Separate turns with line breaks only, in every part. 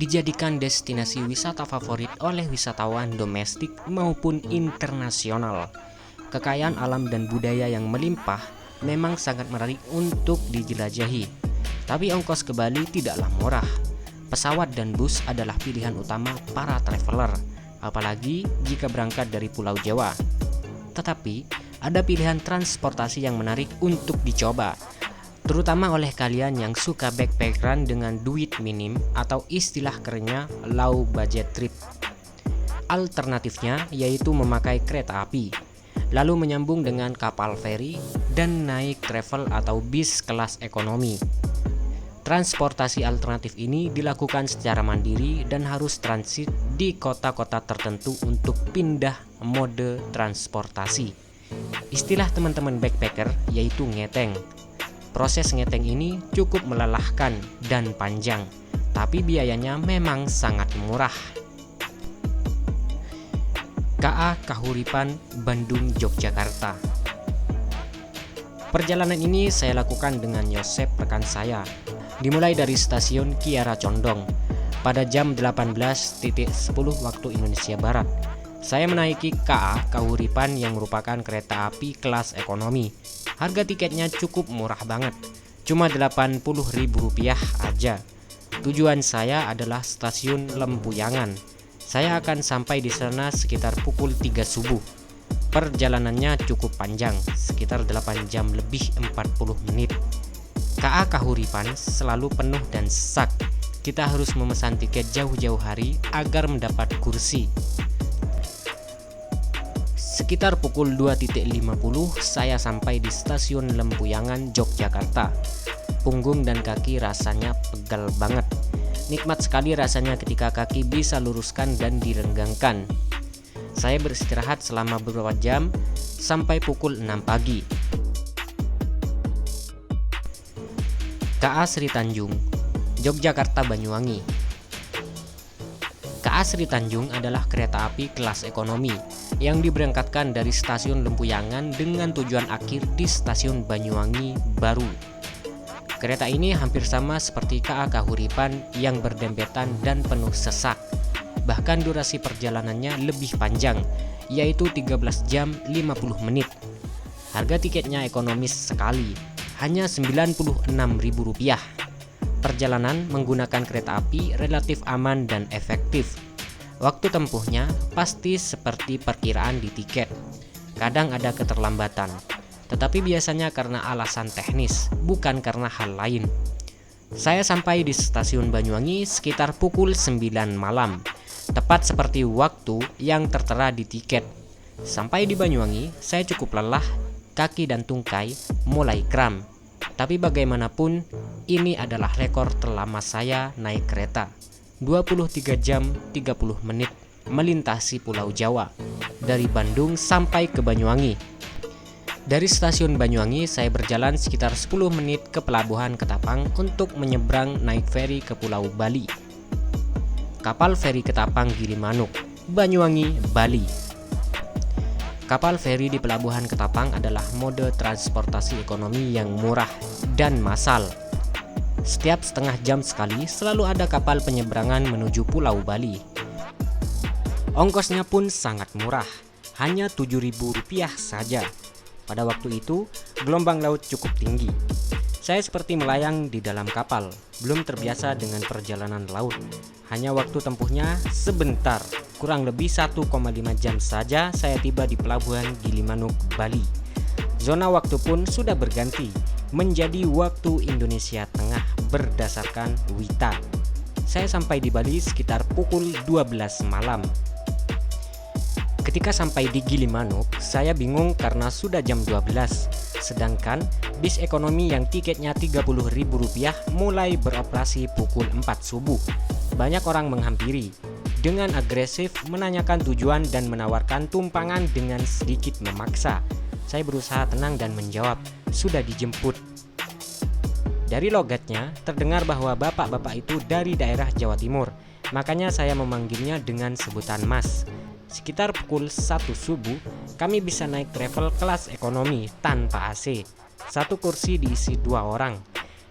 dijadikan destinasi wisata favorit oleh wisatawan domestik maupun internasional. Kekayaan alam dan budaya yang melimpah memang sangat menarik untuk dijelajahi. Tapi ongkos ke Bali tidaklah murah. Pesawat dan bus adalah pilihan utama para traveler, apalagi jika berangkat dari Pulau Jawa. Tetapi, ada pilihan transportasi yang menarik untuk dicoba, terutama oleh kalian yang suka backpackeran dengan duit minim atau istilah kerennya low budget trip. Alternatifnya yaitu memakai kereta api, lalu menyambung dengan kapal feri dan naik travel atau bis kelas ekonomi. Transportasi alternatif ini dilakukan secara mandiri dan harus transit di kota-kota tertentu untuk pindah mode transportasi. Istilah teman-teman backpacker yaitu ngeteng. Proses ngeteng ini cukup melelahkan dan panjang, tapi biayanya memang sangat murah. KA Kahuripan Bandung Yogyakarta. Perjalanan ini saya lakukan dengan Yosep rekan saya. Dimulai dari stasiun Kiara Condong pada jam 18.10 waktu Indonesia Barat. Saya menaiki KA Kahuripan yang merupakan kereta api kelas ekonomi. Harga tiketnya cukup murah banget, cuma Rp80.000 aja. Tujuan saya adalah stasiun Lempuyangan. Saya akan sampai di sana sekitar pukul 3 subuh. Perjalanannya cukup panjang, sekitar 8 jam lebih 40 menit. KA Kahuripan selalu penuh dan sesak. Kita harus memesan tiket jauh-jauh hari agar mendapat kursi. Sekitar pukul 2.50 saya sampai di stasiun Lempuyangan, Yogyakarta. Punggung dan kaki rasanya pegal banget. Nikmat sekali rasanya ketika kaki bisa luruskan dan direnggangkan. Saya beristirahat selama beberapa jam sampai pukul 6 pagi. KA Sri Tanjung, Yogyakarta Banyuwangi. KA Sri Tanjung adalah kereta api kelas ekonomi yang diberangkatkan dari stasiun Lempuyangan dengan tujuan akhir di stasiun Banyuwangi Baru. Kereta ini hampir sama seperti KA Kahuripan yang berdempetan dan penuh sesak. Bahkan durasi perjalanannya lebih panjang, yaitu 13 jam 50 menit. Harga tiketnya ekonomis sekali, hanya Rp96.000. Perjalanan menggunakan kereta api relatif aman dan efektif. Waktu tempuhnya pasti seperti perkiraan di tiket. Kadang ada keterlambatan, tetapi biasanya karena alasan teknis, bukan karena hal lain. Saya sampai di stasiun Banyuwangi sekitar pukul 9 malam, tepat seperti waktu yang tertera di tiket. Sampai di Banyuwangi, saya cukup lelah, kaki dan tungkai mulai kram. Tapi bagaimanapun, ini adalah rekor terlama saya naik kereta. 23 jam 30 menit melintasi Pulau Jawa, dari Bandung sampai ke Banyuwangi. Dari stasiun Banyuwangi, saya berjalan sekitar 10 menit ke Pelabuhan Ketapang untuk menyeberang naik feri ke Pulau Bali. Kapal feri Ketapang Gilimanuk, Banyuwangi, Bali. Kapal feri di Pelabuhan Ketapang adalah mode transportasi ekonomi yang murah dan massal. Setiap setengah jam sekali selalu ada kapal penyeberangan menuju Pulau Bali. Ongkosnya pun sangat murah, hanya Rp7.000 saja. Pada waktu itu, gelombang laut cukup tinggi. Saya seperti melayang di dalam kapal, belum terbiasa dengan perjalanan laut. Hanya waktu tempuhnya sebentar, kurang lebih 1,5 jam saja saya tiba di Pelabuhan Gilimanuk, Bali. Zona waktu pun sudah berganti menjadi waktu Indonesia Tengah berdasarkan WITA. Saya sampai di Bali sekitar pukul 12 malam. Ketika sampai di Gilimanuk, saya bingung karena sudah jam 12. Sedangkan bis ekonomi yang tiketnya Rp30.000 mulai beroperasi pukul 4 subuh. Banyak orang menghampiri dengan agresif menanyakan tujuan dan menawarkan tumpangan dengan sedikit memaksa. Saya berusaha tenang dan menjawab, sudah dijemput. Dari logatnya terdengar bahwa bapak-bapak itu dari daerah Jawa Timur, makanya saya memanggilnya dengan sebutan Mas. Sekitar pukul 1 subuh, kami bisa naik travel kelas ekonomi tanpa AC. Satu kursi diisi 2 orang.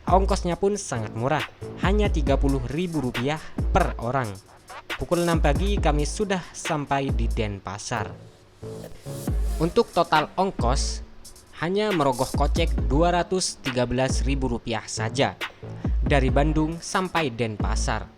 Ongkosnya pun sangat murah, hanya Rp30.000 per orang. Pukul 6 pagi kami sudah sampai di Denpasar. Untuk total ongkos, hanya merogoh kocek Rp213.000 saja dari Bandung sampai Denpasar.